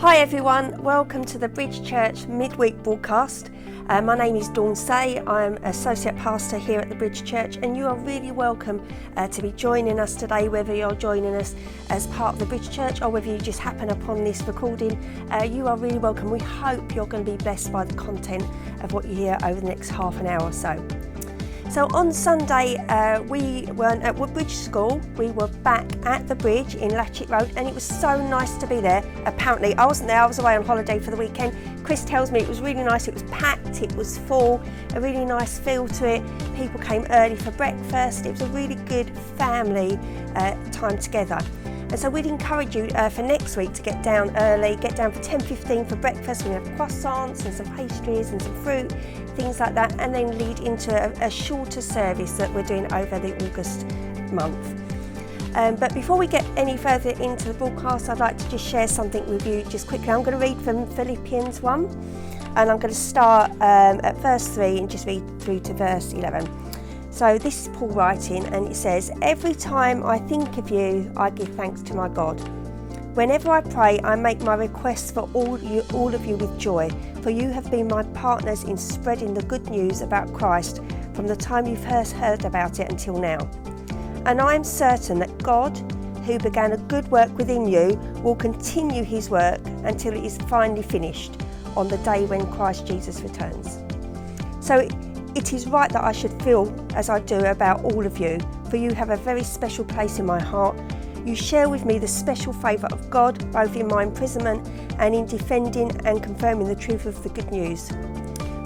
Hi everyone, welcome to the Bridge Church Midweek Broadcast. My name is Dawn Say. I'm Associate Pastor here at the Bridge Church, and you are really welcome to be joining us today, whether you're joining us as part of the Bridge Church or whether you just happen upon this recording. You are really welcome. We hope you're going to be blessed by the content of what you hear over the next half an hour or so. So on Sunday, we weren't at Woodbridge School. We were back at the bridge in Latchett Road, and it was so nice to be there. Apparently, I wasn't there, I was away on holiday for the weekend. Chris tells me it was really nice, it was packed, it was full, a really nice feel to it. People came early for breakfast. It was a really good family time together. And so we'd encourage you for next week to get down early, get down for 10:15 for breakfast. We have croissants and some pastries and some fruit, things like that, and then lead into a shorter service that we're doing over the August month. But before we get any further into the broadcast, I'd like to just share something with you just quickly. I'm going to read from Philippians 1, and I'm going to start at verse 3 and just read through to verse 11. So this is Paul writing, and it says, "Every time I think of you, I give thanks to my God. Whenever I pray, I make my requests for all of you with joy, for you have been my partners in spreading the good news about Christ from the time you first heard about it until now. And I am certain that God, who began a good work within you, will continue his work until it is finally finished on the day when Christ Jesus returns. So it is right that I should feel as I do about all of you, for you have a very special place in my heart. You share with me the special favour of God, both in my imprisonment and in defending and confirming the truth of the good news.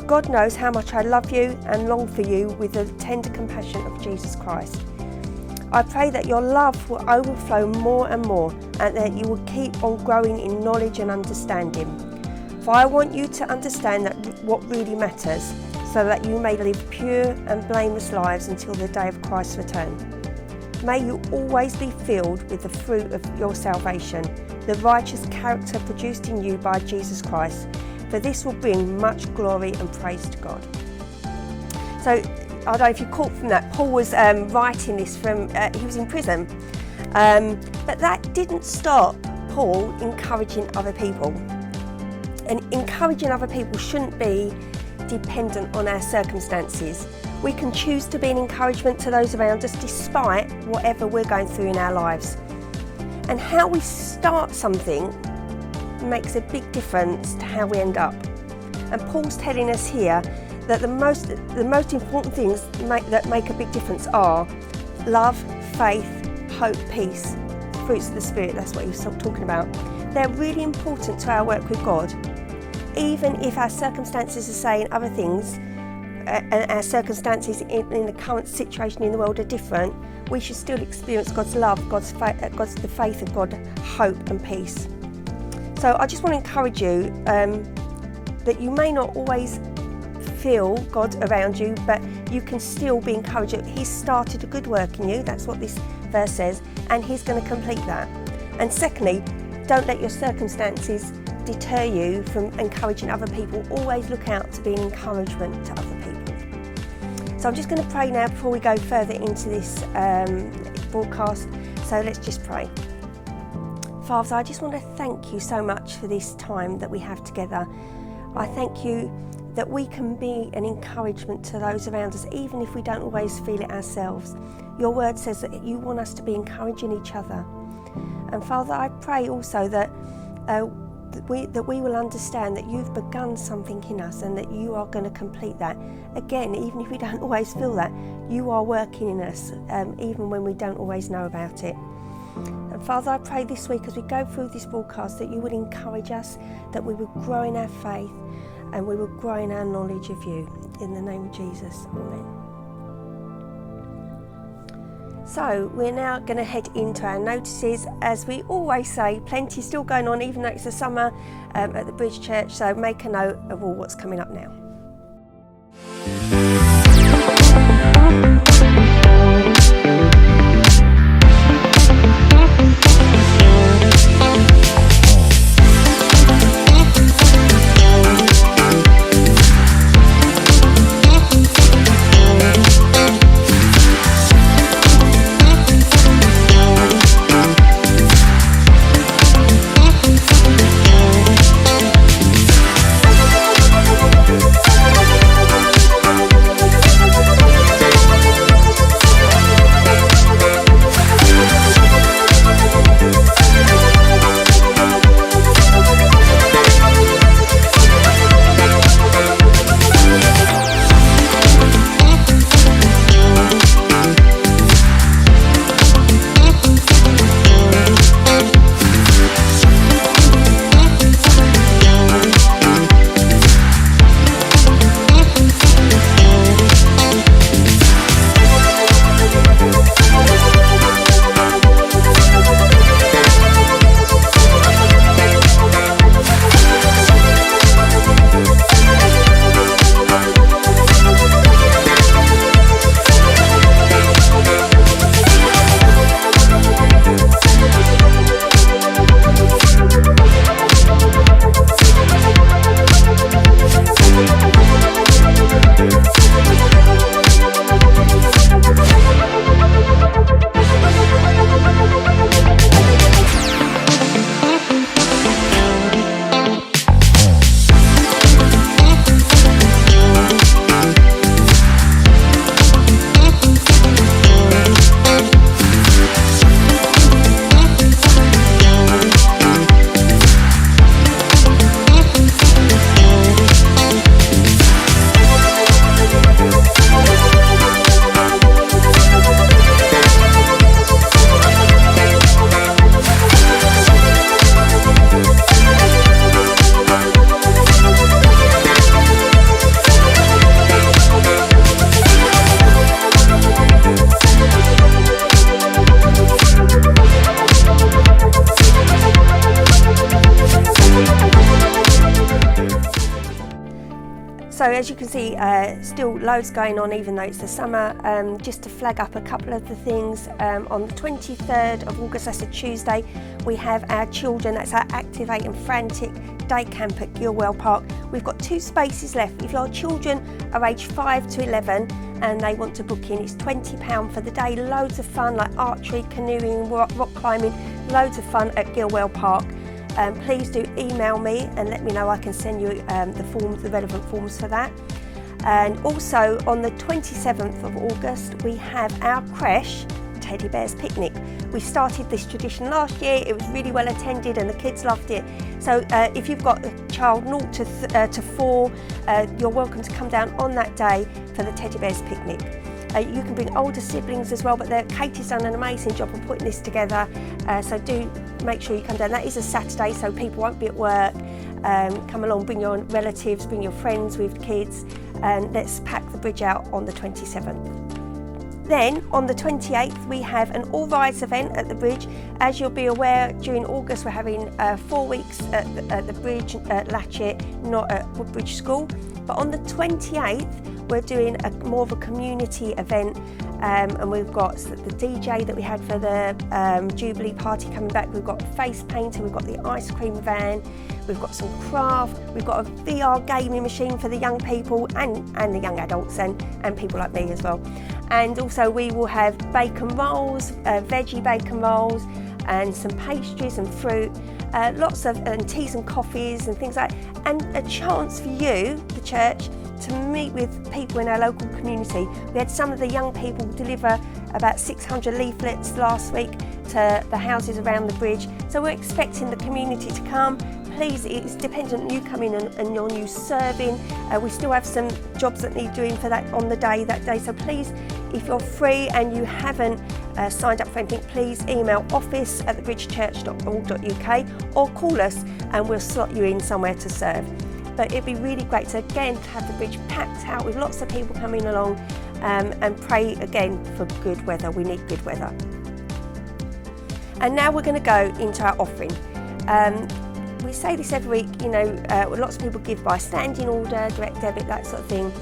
God knows how much I love you and long for you with the tender compassion of Jesus Christ. I pray that your love will overflow more and more, and that you will keep on growing in knowledge and understanding. For I want you to understand that what really matters, so that you may live pure and blameless lives until the day of Christ's return. May you always be filled with the fruit of your salvation, the righteous character produced in you by Jesus Christ, for this will bring much glory and praise to God." So, I don't know if you caught from that, Paul was writing this from, he was in prison, but that didn't stop Paul encouraging other people. And encouraging other people shouldn't be dependent on our circumstances. We can choose to be an encouragement to those around us despite whatever we're going through in our lives. And how we start something makes a big difference to how we end up. And Paul's telling us here that the most important things that make a big difference are love, faith, hope, peace, fruits of the Spirit. That's what he was talking about. They're really important to our work with God. Even if our circumstances are saying other things, and our circumstances in the current situation in the world are different, we should still experience God's love, the faith of God, hope and peace. So I just want to encourage you that you may not always feel God around you, but you can still be encouraged. He's started a good work in you, that's what this verse says, and he's going to complete that. And secondly, don't let your circumstances deter you from encouraging other people. Always look out to be an encouragement to other people. So I'm just going to pray now before we go further into this broadcast. So let's just pray. Father, I just want to thank you so much for this time that we have together. I thank you that we can be an encouragement to those around us, even if we don't always feel it ourselves. Your word says that you want us to be encouraging each other. And Father, I pray also that we will understand that you've begun something in us and that you are going to complete that. Again, even if we don't always feel that, you are working in us, even when we don't always know about it. And Father, I pray this week as we go through this broadcast that you would encourage us, that we would grow in our faith and we will grow in our knowledge of you. In the name of Jesus, amen. So we're now going to head into our notices. As we always say, plenty still going on, even though it's the summer at the Bridge Church, so make a note of all what's coming up now. So as you can see, still loads going on even though it's the summer. Just to flag up a couple of the things, on the 23rd of August, that's a Tuesday, we have our children, that's our Activate and Frantic day camp at Gilwell Park. We've got 2 spaces left. If your children are aged 5 to 11 and they want to book in, it's £20 for the day. Loads of fun like archery, canoeing, rock climbing, loads of fun at Gilwell Park. Please do email me and let me know. I can send you the relevant forms for that. And also on the 27th of August, we have our creche Teddy Bears Picnic. We started this tradition last year. It was really well attended and the kids loved it. So if you've got a child 0 to 4, you're welcome to come down on that day for the Teddy Bears Picnic. You can bring older siblings as well, but Katie's done an amazing job of putting this together, so do make sure you come down. That is a Saturday, so people won't be at work. Come along, bring your relatives, bring your friends with kids, and let's pack the bridge out on the 27th. Then on the 28th we have an all rides event at the bridge. As you'll be aware, during August we're having 4 weeks at the bridge at Latchett, not at Woodbridge School. But on the 28th we're doing more of a community event, and we've got the DJ that we had for the Jubilee party coming back. We've got face painting, we've got the ice cream van, we've got some craft, we've got a VR gaming machine for the young people and the young adults and people like me as well. And also we will have bacon rolls, veggie bacon rolls, and some pastries and fruit, lots of teas and coffees and things like that, and a chance for you, the church, to meet with people in our local community. We had some of the young people deliver about 600 leaflets last week to the houses around the bridge. So we're expecting the community to come. Please, it's dependent on you coming and on you serving. We still have some jobs that need doing for that on the day, that day. So please, if you're free and you haven't signed up for anything, please email office@thebridgechurch.org.uk or call us and we'll slot you in somewhere to serve. But it'd be really great to again have the bridge packed out with lots of people coming along, and pray again for good weather. We need good weather. And now we're going to go into our offering. We say this every week, lots of people give by standing order, direct debit, that sort of thing.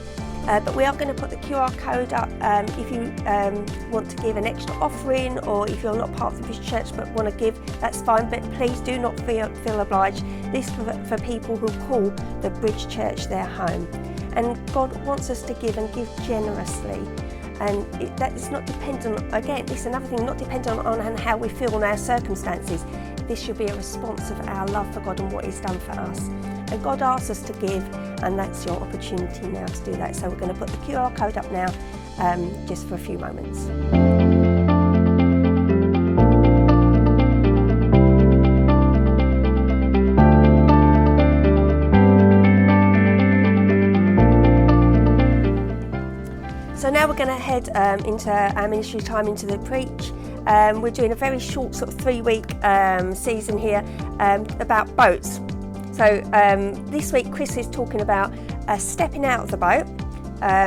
But we are going to put the QR code up if you want to give an extra offering, or if you're not part of the Bridge Church but want to give, that's fine. But please do not feel obliged. This is for people who call the Bridge Church their home. And God wants us to give and give generously. And that is not dependent, again, this is another thing, not dependent on how we feel on our circumstances. This should be a response of our love for God and what He's done for us. And God asks us to give, and that's your opportunity now to do that. So we're going to put the QR code up now, just for a few moments. So now we're going to head into our ministry time, into the preach. We're doing a very short sort of 3-week season here about boats. So this week Chris is talking about stepping out of the boat.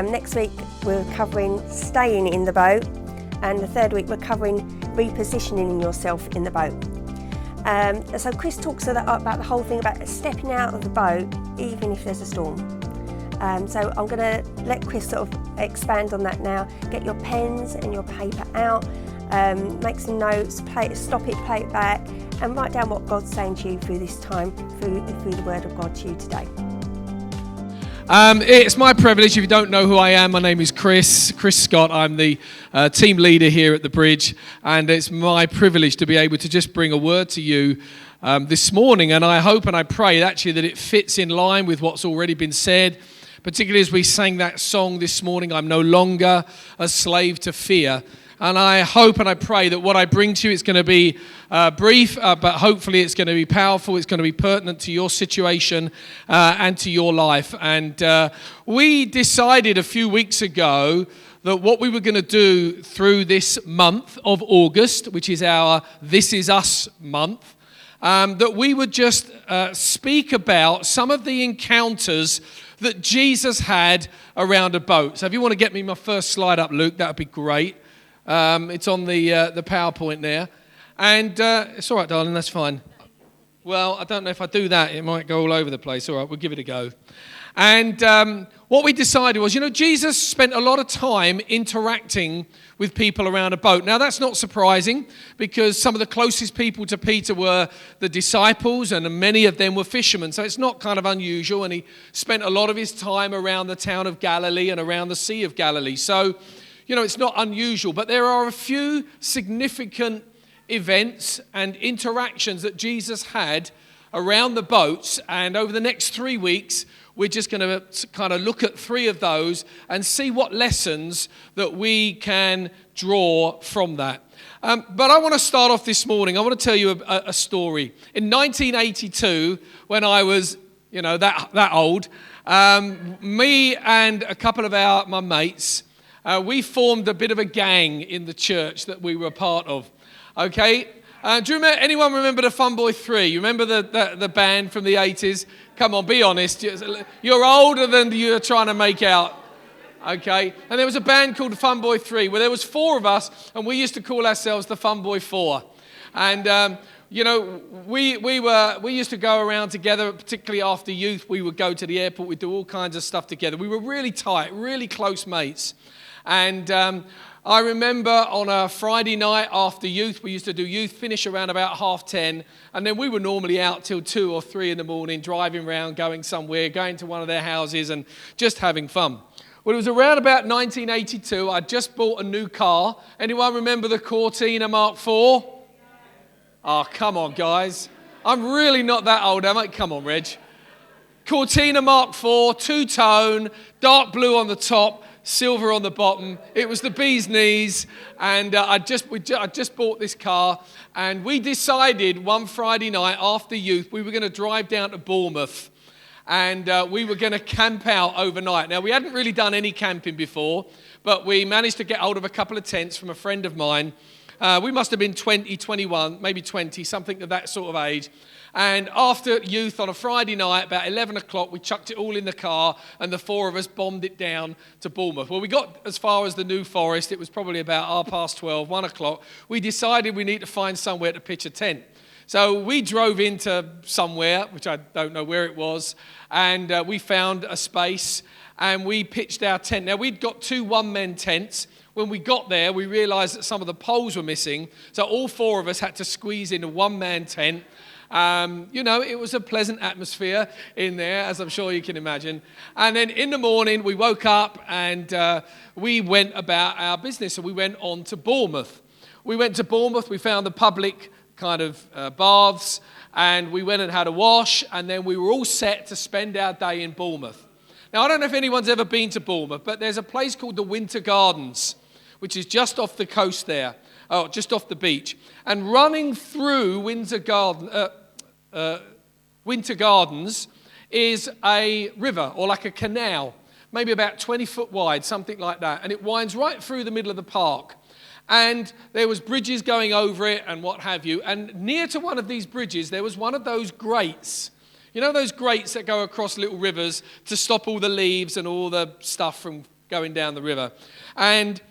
Next week we're covering staying in the boat. And the 3rd week we're covering repositioning yourself in the boat. So Chris talks about the whole thing about stepping out of the boat even if there's a storm. So I'm going to let Chris sort of expand on that now. Get your pens and your paper out, make some notes, stop it, play it back, and write down what God's saying to you through this time, through the Word of God to you today. It's my privilege. If you don't know who I am, my name is Chris Scott. I'm the team leader here at the Bridge, and it's my privilege to be able to just bring a word to you this morning. And I hope and I pray actually that it fits in line with what's already been said, particularly as we sang that song this morning, I'm no longer a slave to fear. And I hope and I pray that what I bring to you is going to be brief, but hopefully it's going to be powerful. It's going to be pertinent to your situation and to your life. And we decided a few weeks ago that what we were going to do through this month of August, which is our This Is Us month, that we would just speak about some of the encounters that Jesus had around a boat. So if you want to get me my first slide up, Luke, that would be great. It's on the PowerPoint there. And it's all right, darling, that's fine. Well, I don't know if I do that, it might go all over the place. All right, we'll give it a go. And what we decided was, Jesus spent a lot of time interacting with people around a boat. Now, that's not surprising because some of the closest people to Peter were the disciples, and many of them were fishermen. So it's not kind of unusual, and he spent a lot of his time around the town of Galilee and around the Sea of Galilee. So, it's not unusual, but there are a few significant events and interactions that Jesus had around the boats, and over the next 3 weeks, we're just going to kind of look at 3 of those and see what lessons that we can draw from that. But I want to start off this morning. I want to tell you a story. In 1982, when I was, that old, me and a couple of my mates, we formed a bit of a gang in the church that we were a part of. Okay? Do you anyone remember the Fun Boy 3? You remember the band from the 80s? Come on, be honest. You're older than you're trying to make out. Okay? And there was a band called Fun Boy 3 where there was 4 of us, and we used to call ourselves the Fun Boy 4. And, we used to go around together, particularly after youth. We would go to the airport. We'd do all kinds of stuff together. We were really tight, really close mates. And I remember on a Friday night after youth, we used to do youth, finish around about 10:30, and then we were normally out till 2 or 3 in the morning, driving around, going somewhere, going to one of their houses and just having fun. Well, it was around about 1982, I just bought a new car. Anyone remember the Cortina Mark IV? Oh, come on, guys. I'm really not that old, am I? Come on, Reg. Cortina Mark IV, 2-tone, dark blue on the top, silver on the bottom. It was the bee's knees, and I just bought this car, and we decided one Friday night after youth we were going to drive down to Bournemouth, and we were going to camp out overnight. Now, we hadn't really done any camping before, but we managed to get hold of a couple of tents from a friend of mine. We must have been 20, 21, maybe 20, something of that sort of age. And after youth on a Friday night, about 11 o'clock, we chucked it all in the car, and the 4 of us bombed it down to Bournemouth. Well, we got as far as the New Forest. It was probably about 12:30, 1 o'clock. We decided we need to find somewhere to pitch a tent. So we drove into somewhere, which I don't know where it was, and we found a space, and we pitched our tent. Now, we'd got 2 one-man tents. When we got there, we realised that some of the poles were missing, so all 4 of us had to squeeze in a one-man tent. It was a pleasant atmosphere in there, as I'm sure you can imagine. And then in the morning, we woke up and we went about our business. So we went on to Bournemouth. We found the public kind of baths, and we went and had a wash, and then we were all set to spend our day in Bournemouth. Now, I don't know if anyone's ever been to Bournemouth, but there's a place called the Winter Gardens, which is just off the coast there. Just off the beach. And running through Winter Gardens is a river, or like a canal, maybe about 20 foot wide, something like that. And it winds right through the middle of the park. And there was bridges going over it and what have you. And near to one of these bridges, there was one of those grates. You know those grates that go across little rivers to stop all the leaves and all the stuff from going down the river. And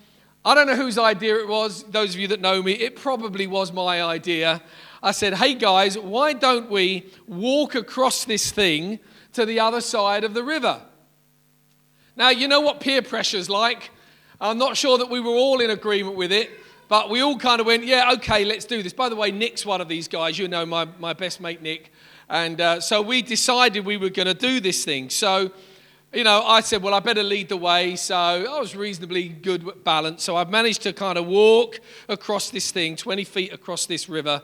I don't know whose idea it was. Those of you that know me, it probably was my idea. I said, hey guys, why don't we walk across this thing to the other side of the river? Now, you know what peer pressure's like. I'm not sure that we were all in agreement with it, but we all kind of went, yeah, okay, let's do this. By the way, Nick's one of these guys. You know my best mate, Nick. And so we decided we were going to do this thing. So I said, well, I better lead the way. So I was reasonably good with balance. So I've managed to kind of walk across this thing, 20 feet across this river,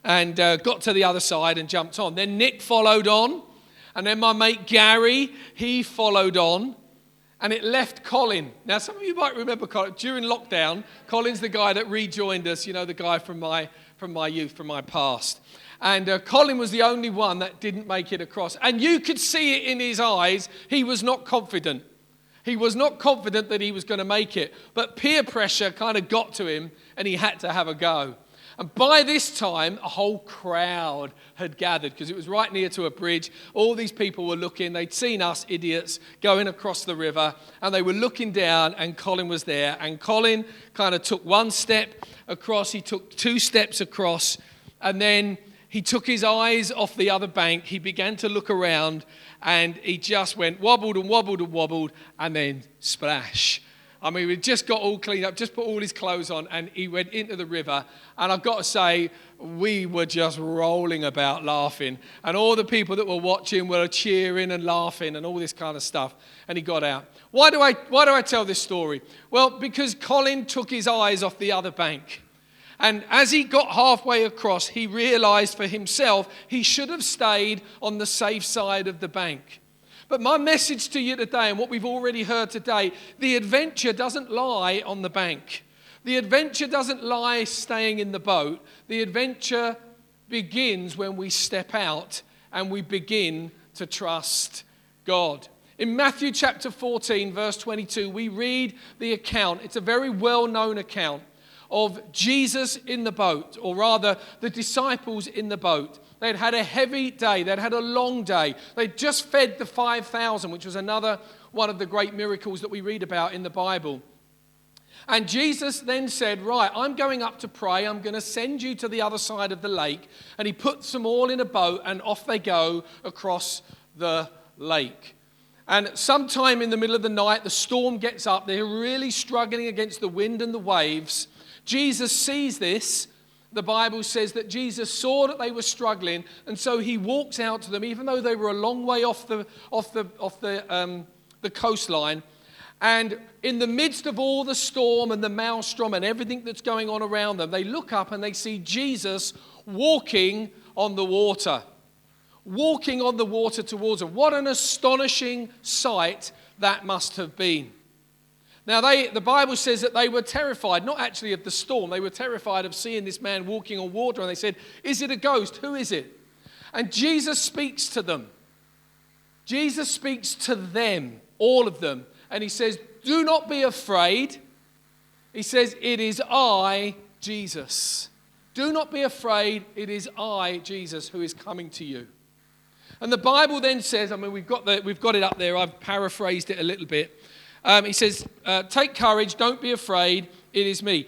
and got to the other side and jumped on. Then Nick followed on. And then my mate Gary, he followed on. And it left Colin. Now, some of you might remember Colin. During lockdown, Colin's the guy that rejoined us, the guy from my youth, from my past. And Colin was the only one that didn't make it across. And you could see it in his eyes. He was not confident. He was not confident that he was going to make it. But peer pressure kind of got to him, and he had to have a go. And by this time, a whole crowd had gathered because it was right near to a bridge. All these people were looking. They'd seen us idiots going across the river, and they were looking down, and Colin was there. And Colin kind of took 1 step across. He took 2 steps across, and then he took his eyes off the other bank. He began to look around, and he just went wobbled and wobbled and wobbled, and then splash. I mean, we just got all cleaned up, just put all his clothes on, and he went into the river. And I've got to say, we were just rolling about laughing. And all the people that were watching were cheering and laughing and all this kind of stuff. And he got out. Why do I tell this story? Well, because Colin took his eyes off the other bank. And as he got halfway across, he realized for himself he should have stayed on the safe side of the bank. But my message to you today, and what we've already heard today, the adventure doesn't lie on the bank. The adventure doesn't lie staying in the boat. The adventure begins when we step out and we begin to trust God. In Matthew chapter 14, verse 22, we read the account. It's a very well-known account of Jesus in the boat, or rather the disciples in the boat. They'd had a heavy day. They'd had a long day. They'd just fed the 5,000, which was another one of the great miracles that we read about in the Bible. And Jesus then said, right, I'm going up to pray. I'm going to send you to the other side of the lake. And he puts them all in a boat, and off they go across the lake. And sometime in the middle of the night, the storm gets up. They're really struggling against the wind and the waves. Jesus sees this. The Bible says that Jesus saw that they were struggling, and so he walks out to them, even though they were a long way off the coastline. And in the midst of all the storm and the maelstrom and everything that's going on around them, they look up and they see Jesus walking on the water. Walking on the water towards them. What an astonishing sight that must have been. Now, the Bible says that they were terrified, not actually of the storm. They were terrified of seeing this man walking on water. And they said, is it a ghost? Who is it? And Jesus speaks to them. Jesus speaks to them, all of them. And he says, do not be afraid. He says, it is I, Jesus. Do not be afraid. It is I, Jesus, who is coming to you. And the Bible then says, I mean, we've got it up there. I've paraphrased it a little bit. He says, take courage, don't be afraid, it is me.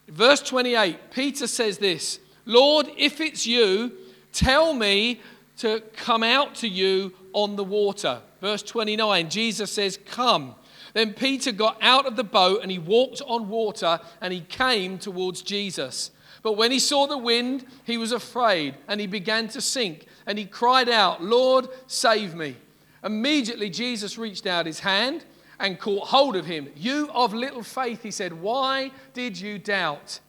Verse 28, Peter says this, Lord, if it's you, tell me to come out to you on the water. Verse 29, Jesus says, come. Then Peter got out of the boat and he walked on water and he came towards Jesus. But when he saw the wind, he was afraid and he began to sink. And he cried out, Lord, save me. Immediately Jesus reached out his hand and caught hold of him. You of little faith, he said, why did you doubt?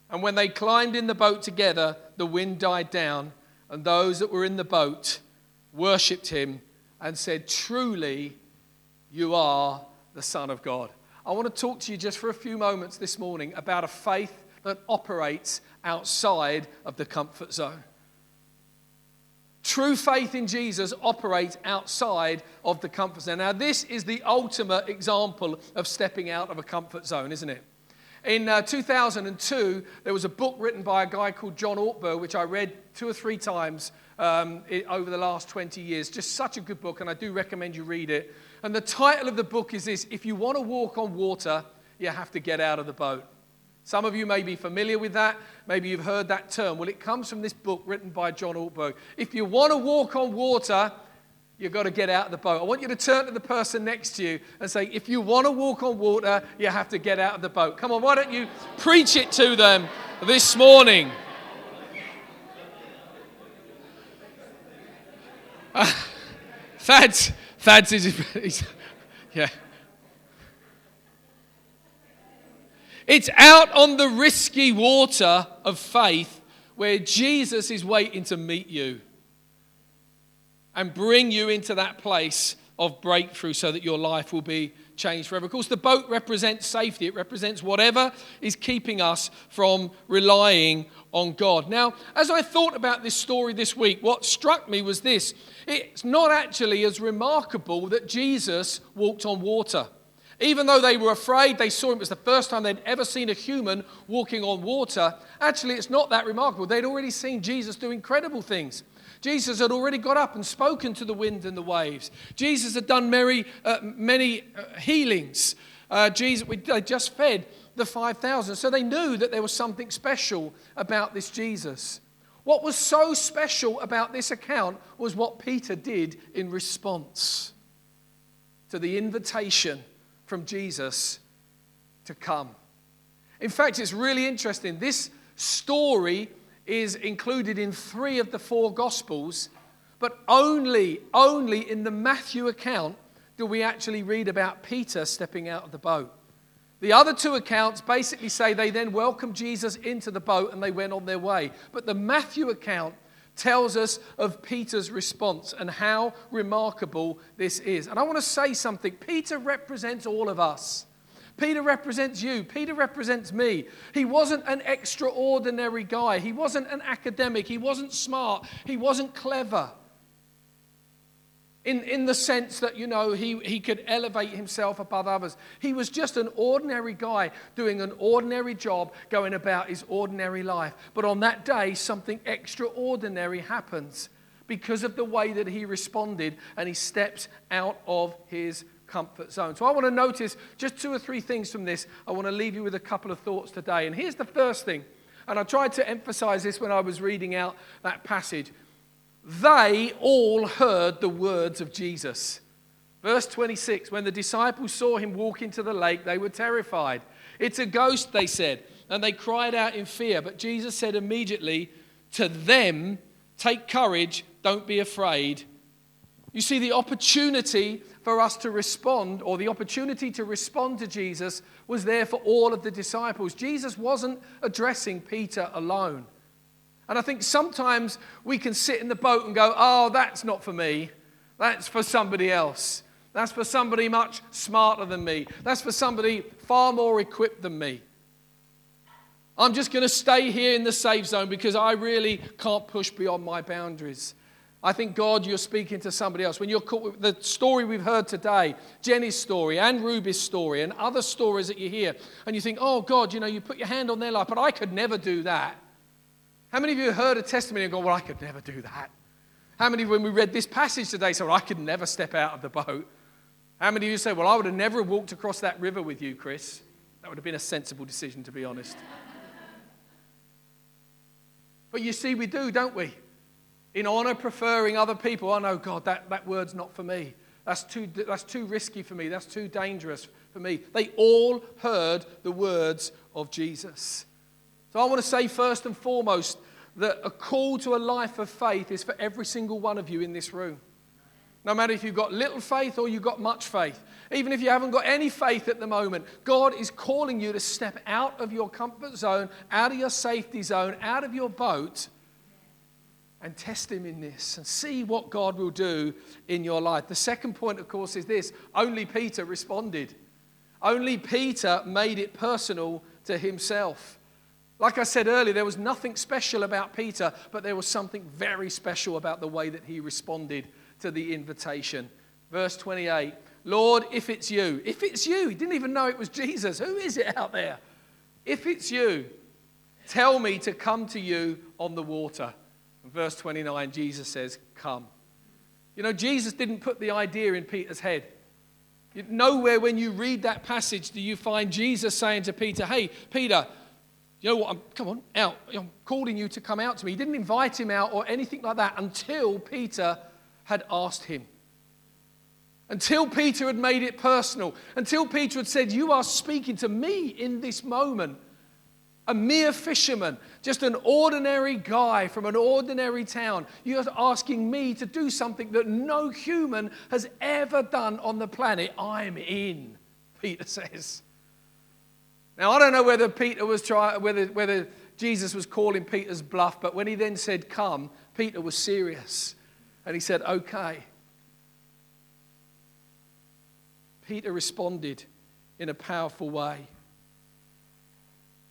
And when they climbed in the boat together, the wind died down, and those that were in the boat worshipped him and said, truly, you are the Son of God. I want to talk to you just for a few moments this morning about a faith that operates outside of the comfort zone. True faith in Jesus operates outside of the comfort zone. Now, this is the ultimate example of stepping out of a comfort zone, isn't it? In 2002, there was a book written by a guy called John Ortberg, which I read 2 or 3 times over the last 20 years. Just such a good book, and I do recommend you read it. And the title of the book is this: If you want to walk on water, you have to get out of the boat. Some of you may be familiar with that. Maybe you've heard that term. Well, it comes from this book written by John Ortberg. If you want to walk on water, you've got to get out of the boat. I want you to turn to the person next to you and say, if you want to walk on water, you have to get out of the boat. Come on, why don't you preach it to them this morning? Thad's yeah. It's out on the risky water of faith where Jesus is waiting to meet you and bring you into that place of breakthrough so that your life will be changed forever. Of course, the boat represents safety. It represents whatever is keeping us from relying on God. Now, as I thought about this story this week, what struck me was this. It's not actually as remarkable that Jesus walked on water. Even though they were afraid, they saw him, it was the first time they'd ever seen a human walking on water. Actually, it's not that remarkable. They'd already seen Jesus do incredible things. Jesus had already got up and spoken to the wind and the waves. Jesus had done many healings. They just fed the 5,000. So they knew that there was something special about this Jesus. What was so special about this account was what Peter did in response to the invitation from Jesus to come. In fact, it's really interesting. This story is included in 3 of the 4 Gospels, but only in the Matthew account do we actually read about Peter stepping out of the boat. The other 2 accounts basically say they then welcomed Jesus into the boat and they went on their way. But the Matthew account tells us of Peter's response and how remarkable this is. And I want to say something. Peter represents all of us. Peter represents you. Peter represents me. He wasn't an extraordinary guy. He wasn't an academic. He wasn't smart. He wasn't clever. In the sense that, he could elevate himself above others. He was just an ordinary guy doing an ordinary job, going about his ordinary life. But on that day, something extraordinary happens because of the way that he responded, and he steps out of his comfort zone. So I want to notice just 2 or 3 things from this. I want to leave you with a couple of thoughts today. And here's the first thing, and I tried to emphasize this when I was reading out that passage. They all heard the words of Jesus. Verse 26, when the disciples saw him walk into the lake, they were terrified. It's a ghost, they said, and they cried out in fear. But Jesus said immediately to them, take courage, don't be afraid. You see, the opportunity for us to respond, or the opportunity to respond to Jesus, was there for all of the disciples. Jesus wasn't addressing Peter alone. And I think sometimes we can sit in the boat and go, oh, that's not for me. That's for somebody else. That's for somebody much smarter than me. That's for somebody far more equipped than me. I'm just going to stay here in the safe zone because I really can't push beyond my boundaries. I think, God, you're speaking to somebody else. When you're caught with the story we've heard today, Jenny's story and Ruby's story and other stories that you hear, and you think, oh, God, you put your hand on their life, but I could never do that. How many of you heard a testimony and go, well, I could never do that? How many, when we read this passage today, said, well, I could never step out of the boat? How many of you say, well, I would have never walked across that river with you, Chris? That would have been a sensible decision, to be honest. But you see, we do, don't we? In honor, preferring other people. Oh, no, God, that word's not for me. That's too risky for me. That's too dangerous for me. They all heard the words of Jesus. So I want to say first and foremost that a call to a life of faith is for every single one of you in this room. No matter if you've got little faith or you've got much faith. Even if you haven't got any faith at the moment, God is calling you to step out of your comfort zone, out of your safety zone, out of your boat, and test him in this and see what God will do in your life. The second point, of course, is this. Only Peter responded. Only Peter made it personal to himself. Like I said earlier, there was nothing special about Peter, but there was something very special about the way that he responded to the invitation. Verse 28, Lord, if it's you. If it's you. He didn't even know it was Jesus. Who is it out there? If it's you, tell me to come to you on the water. And verse 29, Jesus says, come. Jesus didn't put the idea in Peter's head. Nowhere when you read that passage do you find Jesus saying to Peter, hey, Peter, you know what, come on, out. I'm calling you to come out to me. He didn't invite him out or anything like that until Peter had asked him. Until Peter had made it personal. Until Peter had said, you are speaking to me in this moment. A mere fisherman, just an ordinary guy from an ordinary town. You're asking me to do something that no human has ever done on the planet. I'm in, Peter says. Now, I don't know whether Peter was whether Jesus was calling Peter's bluff, but when he then said, come, Peter was serious. And he said, okay. Peter responded in a powerful way.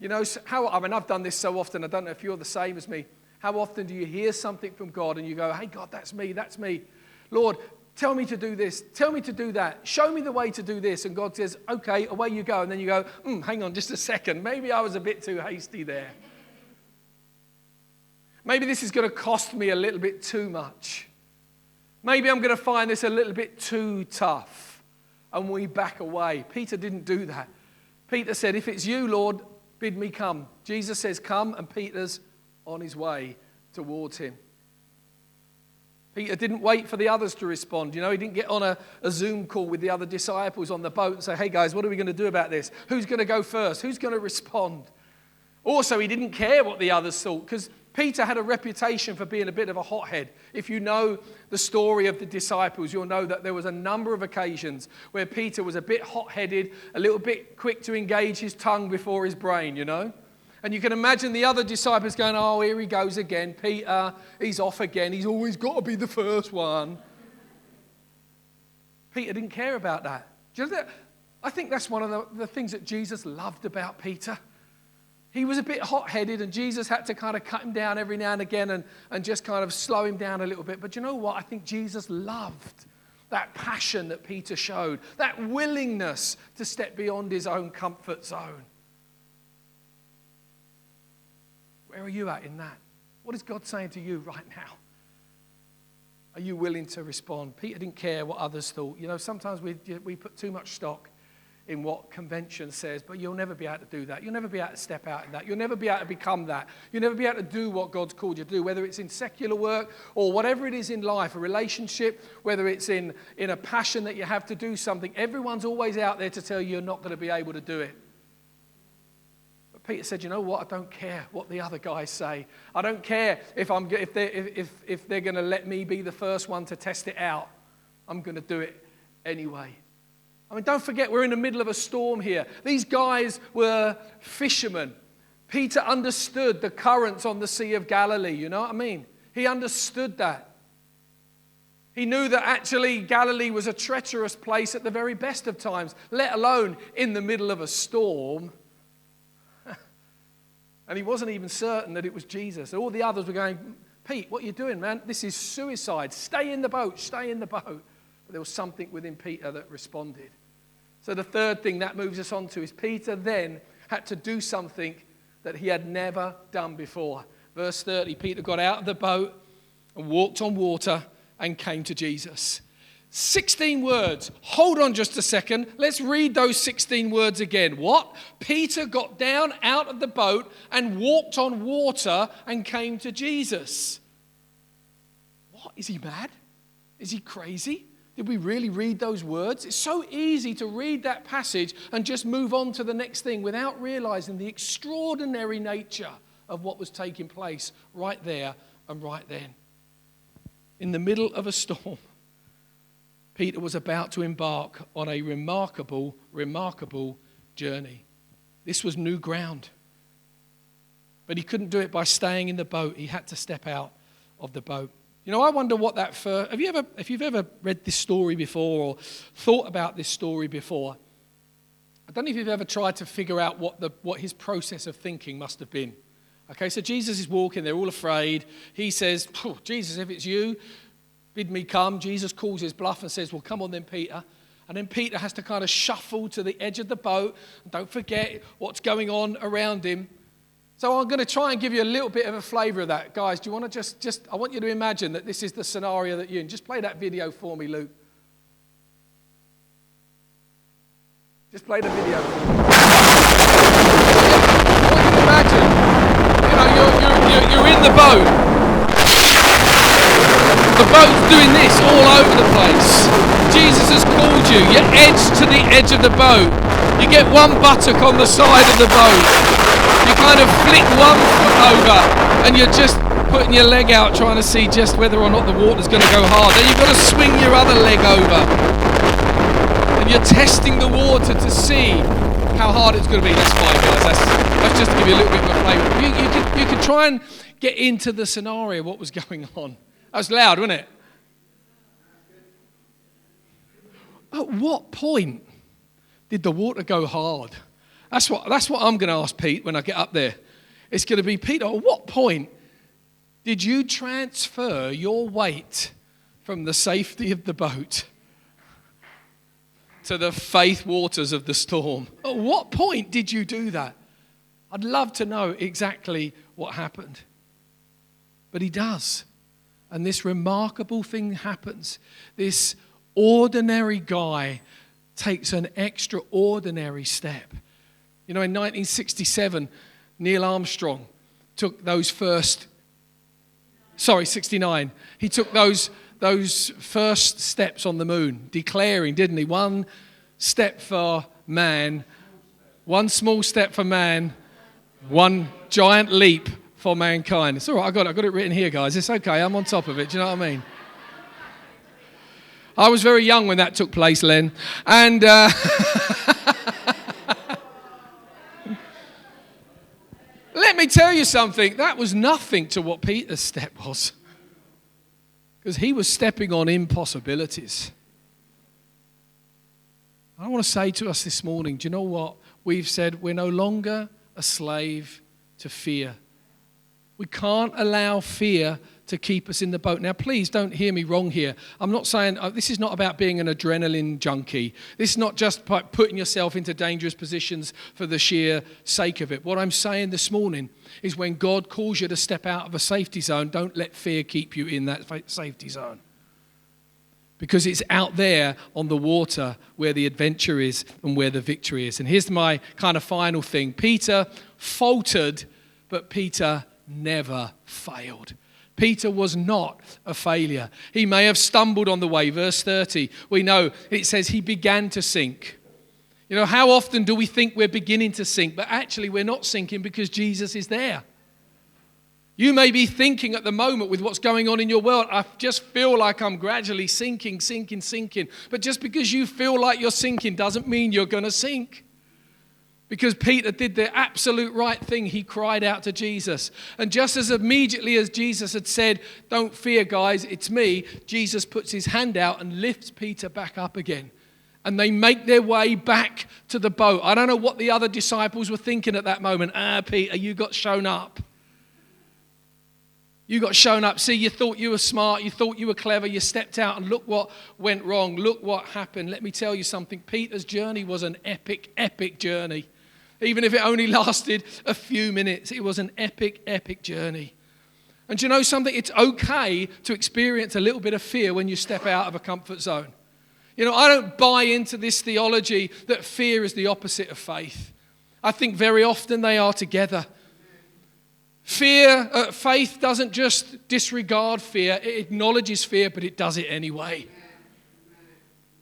I've done this so often, I don't know if you're the same as me. How often do you hear something from God and you go, hey, God, that's me. Lord, tell me to do this. Tell me to do that. Show me the way to do this. And God says, okay, away you go. And then you go, hang on just a second. Maybe I was a bit too hasty there. Maybe this is going to cost me a little bit too much. Maybe I'm going to find this a little bit too tough. And we back away. Peter didn't do that. Peter said, if it's you, Lord, bid me come. Jesus says, come, and Peter's on his way towards him. Peter didn't wait for the others to respond. He didn't get on a Zoom call with the other disciples on the boat and say, hey guys, what are we going to do about this? Who's going to go first? Who's going to respond? Also, he didn't care what the others thought, because Peter had a reputation for being a bit of a hothead. If you know the story of the disciples, you'll know that there was a number of occasions where Peter was a bit hot-headed, a little bit quick to engage his tongue before his brain, And you can imagine the other disciples going, oh, here he goes again. Peter, he's off again. He's always got to be the first one. Peter didn't care about that. Do you know that? I think that's one of the things that Jesus loved about Peter. He was a bit hot-headed, and Jesus had to kind of cut him down every now and again and just kind of slow him down a little bit. But you know what? I think Jesus loved that passion that Peter showed, that willingness to step beyond his own comfort zone. Where are you at in that? What is God saying to you right now? Are you willing to respond? Peter didn't care what others thought. Sometimes we put too much stock in what convention says, but you'll never be able to do that. You'll never be able to step out in that. You'll never be able to become that. You'll never be able to do what God's called you to do, whether it's in secular work or whatever it is in life, a relationship, whether it's in a passion that you have to do something. Everyone's always out there to tell you you're not going to be able to do it. But Peter said, you know what? I don't care what the other guys say. I don't care if they're going to let me be the first one to test it out. I'm going to do it anyway. Don't forget, we're in the middle of a storm here. These guys were fishermen. Peter understood the currents on the Sea of Galilee, you know what I mean? He understood that. He knew that actually Galilee was a treacherous place at the very best of times, let alone in the middle of a storm. And he wasn't even certain that it was Jesus. All the others were going, Pete, what are you doing, man? This is suicide. Stay in the boat, stay in the boat. But there was something within Peter that responded. So the third thing that moves us on to is Peter then had to do something that he had never done before. Verse 30, Peter got out of the boat and walked on water and came to Jesus. 16 words. Hold on just a second. Let's read those 16 words again. What? Peter got down out of the boat and walked on water and came to Jesus. What? Is he mad? Is he crazy? Did we really read those words? It's so easy to read that passage and just move on to the next thing without realizing the extraordinary nature of what was taking place right there and right then. In the middle of a storm, Peter was about to embark on a remarkable, remarkable journey. This was new ground. But he couldn't do it by staying in the boat. He had to step out of the boat. I wonder what that first... If you've ever read this story before or thought about this story before, I don't know if you've ever tried to figure out what his process of thinking must have been. Okay, so Jesus is walking, they're all afraid. He says, Jesus, if it's you, bid me come. Jesus calls his bluff and says, well, come on then, Peter. And then Peter has to kind of shuffle to the edge of the boat. And don't forget what's going on around him. So I'm going to try and give you a little bit of a flavour of that. Guys, do you want to I want you to imagine that this is the scenario that you're in. Just play that video for me, Luke. Just play the video. I want you to imagine, you're in the boat. The boat's doing this all over the place. Jesus has called you. You're edged to the edge of the boat. You get one buttock on the side of the boat. You kind of flick one foot over and you're just putting your leg out trying to see just whether or not the water's going to go hard. Then you've got to swing your other leg over. And you're testing the water to see how hard it's going to be. That's fine, guys. That's just to give you a little bit of a flavour. You could try and get into the scenario, what was going on. That was loud, wasn't it? At what point did the water go hard? That's what I'm going to ask Pete when I get up there. It's going to be, Peter, at what point did you transfer your weight from the safety of the boat to the faith waters of the storm? At what point did you do that? I'd love to know exactly what happened. But he does. And this remarkable thing happens. This ordinary guy takes an extraordinary step. In 1967, Neil Armstrong took those first Sorry, 69. He took those first steps on the moon, declaring, didn't he? One step for man, one small step for man, one giant leap for mankind. It's all right, I've got it written here, guys. It's okay, I'm on top of it. Do you know what I mean? I was very young when that took place, Len. And let me tell you something. That was nothing to what Peter's step was. Because he was stepping on impossibilities. I want to say to us this morning, do you know what? We've said we're no longer a slave to fear. We can't allow fear to keep us in the boat. Now, please don't hear me wrong here. I'm not saying, this is not about being an adrenaline junkie. This is not just putting yourself into dangerous positions for the sheer sake of it. What I'm saying this morning is when God calls you to step out of a safety zone, don't let fear keep you in that safety zone. Because it's out there on the water where the adventure is and where the victory is. And here's my kind of final thing. Peter faltered, but Peter never failed. Peter was not a failure. He may have stumbled on the way. Verse 30, we know it says he began to sink. You know, how often do we think we're beginning to sink, but actually we're not sinking because Jesus is there. You may be thinking at the moment with what's going on in your world, I just feel like I'm gradually sinking. But just because you feel like you're sinking doesn't mean you're going to sink. Because Peter did the absolute right thing. He cried out to Jesus. And just as immediately as Jesus had said, don't fear, guys, it's me, Jesus puts his hand out and lifts Peter back up again. And they make their way back to the boat. I don't know what the other disciples were thinking at that moment. Peter, you got shown up. You got shown up. See, you thought you were smart. You thought you were clever. You stepped out and look what went wrong. Look what happened. Let me tell you something. Peter's journey was an epic, epic journey. Even if it only lasted a few minutes, it was an epic, epic journey. And do you know something? It's okay to experience a little bit of fear when you step out of a comfort zone. You know, I don't buy into this theology that fear is the opposite of faith. I think very often they are together. Faith doesn't just disregard fear. It acknowledges fear, but it does it anyway.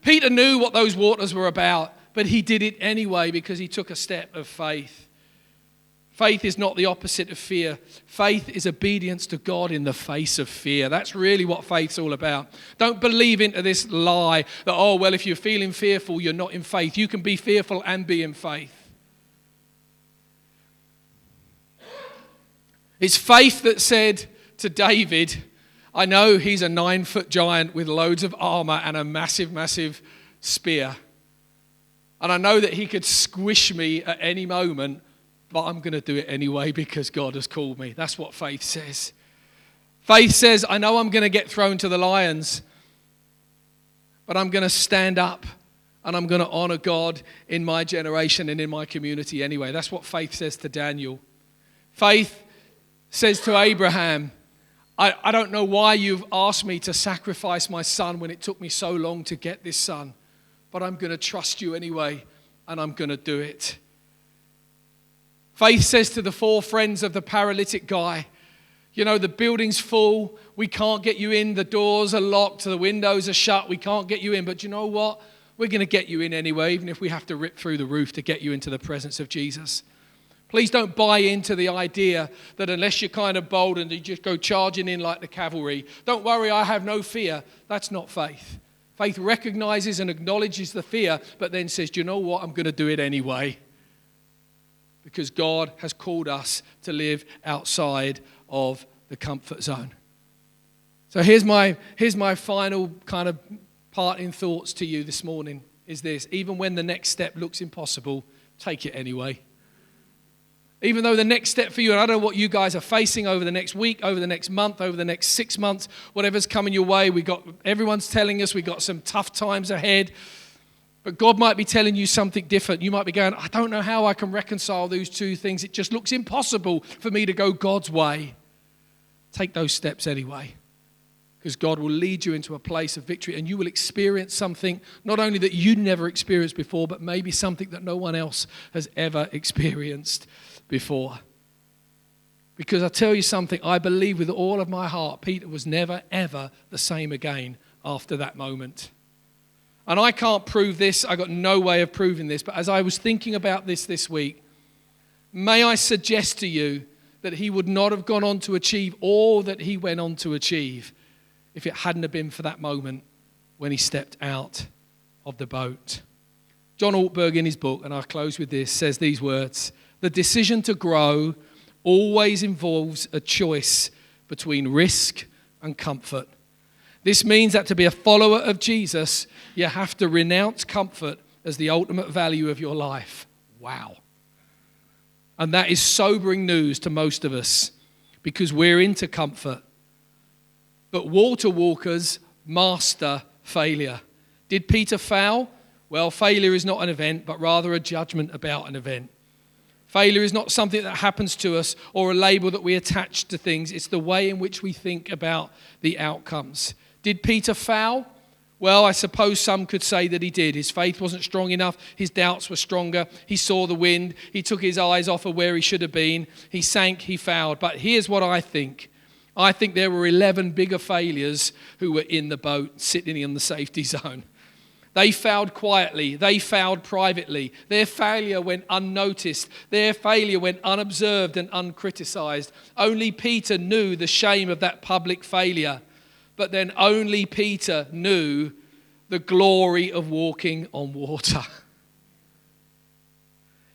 Peter knew what those waters were about, but he did it anyway because he took a step of faith. Faith is not the opposite of fear. Faith is obedience to God in the face of fear. That's really what faith's all about. Don't believe into this lie that, if you're feeling fearful, you're not in faith. You can be fearful and be in faith. It's faith that said to David, I know he's a 9-foot giant with loads of armor and a massive, massive spear. And I know that he could squish me at any moment, but I'm going to do it anyway because God has called me. That's what faith says. Faith says, I know I'm going to get thrown to the lions, but I'm going to stand up and I'm going to honor God in my generation and in my community anyway. That's what faith says to Daniel. Faith says to Abraham, I don't know why you've asked me to sacrifice my son when it took me so long to get this son, but I'm going to trust you anyway, and I'm going to do it. Faith says to the 4 friends of the paralytic guy, you know, the building's full, we can't get you in, the doors are locked, the windows are shut, we can't get you in, but you know what? We're going to get you in anyway, even if we have to rip through the roof to get you into the presence of Jesus. Please don't buy into the idea that unless you're kind of bold and you just go charging in like the cavalry, don't worry, I have no fear. That's not faith. Faith recognizes and acknowledges the fear, but then says, do you know what? I'm going to do it anyway. Because God has called us to live outside of the comfort zone. So here's my final kind of parting thoughts to you this morning is this. Even when the next step looks impossible, take it anyway. Even though the next step for you, and I don't know what you guys are facing over the next week, over the next month, over the next 6 months, whatever's coming your way, everyone's telling us we've got some tough times ahead. But God might be telling you something different. You might be going, I don't know how I can reconcile those two things. It just looks impossible for me to go God's way. Take those steps anyway. Because God will lead you into a place of victory and you will experience something not only that you never experienced before, but maybe something that no one else has ever experienced before. Because I tell you something, I believe with all of my heart, Peter was never, ever the same again after that moment. And I can't prove this. I got no way of proving this. But as I was thinking about this week, may I suggest to you that he would not have gone on to achieve all that he went on to achieve if it hadn't have been for that moment when he stepped out of the boat. John Ortberg in his book, and I'll close with this, says these words: the decision to grow always involves a choice between risk and comfort. This means that to be a follower of Jesus, you have to renounce comfort as the ultimate value of your life. Wow. And that is sobering news to most of us because we're into comfort. But water walkers master failure. Did Peter fail? Well, failure is not an event, but rather a judgment about an event. Failure is not something that happens to us or a label that we attach to things. It's the way in which we think about the outcomes. Did Peter fail? Well, I suppose some could say that he did. His faith wasn't strong enough. His doubts were stronger. He saw the wind. He took his eyes off of where he should have been. He sank. He failed. But here's what I think. I think there were 11 bigger failures who were in the boat sitting in the safety zone. They failed quietly. They failed privately. Their failure went unnoticed. Their failure went unobserved and uncriticized. Only Peter knew the shame of that public failure. But then only Peter knew the glory of walking on water.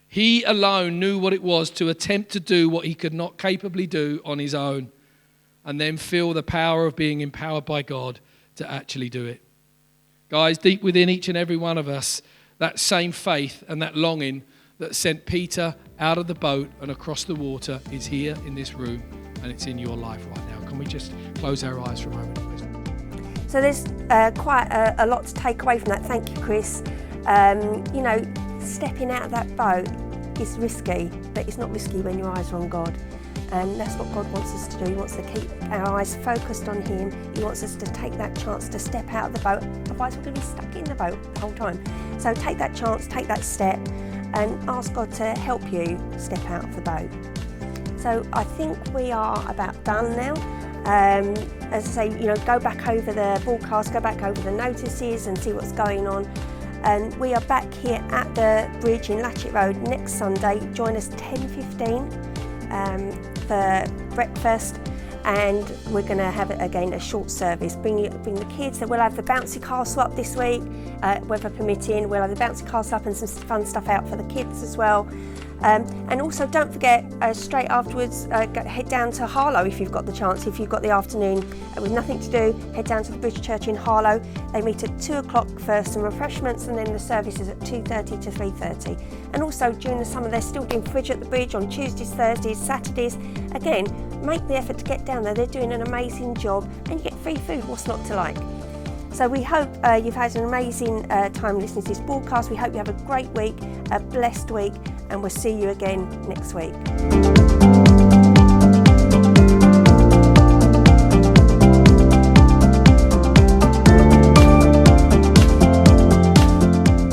He alone knew what it was to attempt to do what he could not capably do on his own, and then feel the power of being empowered by God to actually do it. Guys, deep within each and every one of us, that same faith and that longing that sent Peter out of the boat and across the water is here in this room, and it's in your life right now. Can we just close our eyes for a moment, please? So there's quite a lot to take away from that. Thank you, Chris. Stepping out of that boat is risky, but it's not risky when your eyes are on God. And that's what God wants us to do. He wants to keep our eyes focused on Him. He wants us to take that chance to step out of the boat. Otherwise, we're going to be stuck in the boat the whole time. So take that chance, take that step, and ask God to help you step out of the boat. So I think we are about done now. As I say, go back over the broadcast, go back over the notices and see what's going on. And we are back here at the bridge in Latchett Road next Sunday. Join us 10:15 for breakfast, and we're going to have again a short service. Bring the kids. We'll have the bouncy castle up this week, weather permitting. We'll have the bouncy castle up and some fun stuff out for the kids as well. And also don't forget, straight afterwards, head down to Harlow if you've got the chance. If you've got the afternoon with nothing to do, head down to the Bridge Church in Harlow. They meet at 2 o'clock for some refreshments, and then the service is at 2:30 to 3:30. And also during the summer, they're still doing Fridge at the Bridge on Tuesdays, Thursdays, Saturdays. Again, make the effort to get down there. They're doing an amazing job, and you get free food. What's not to like? So we hope you've had an amazing time listening to this broadcast. We hope you have a great week, a blessed week, and we'll see you again next week.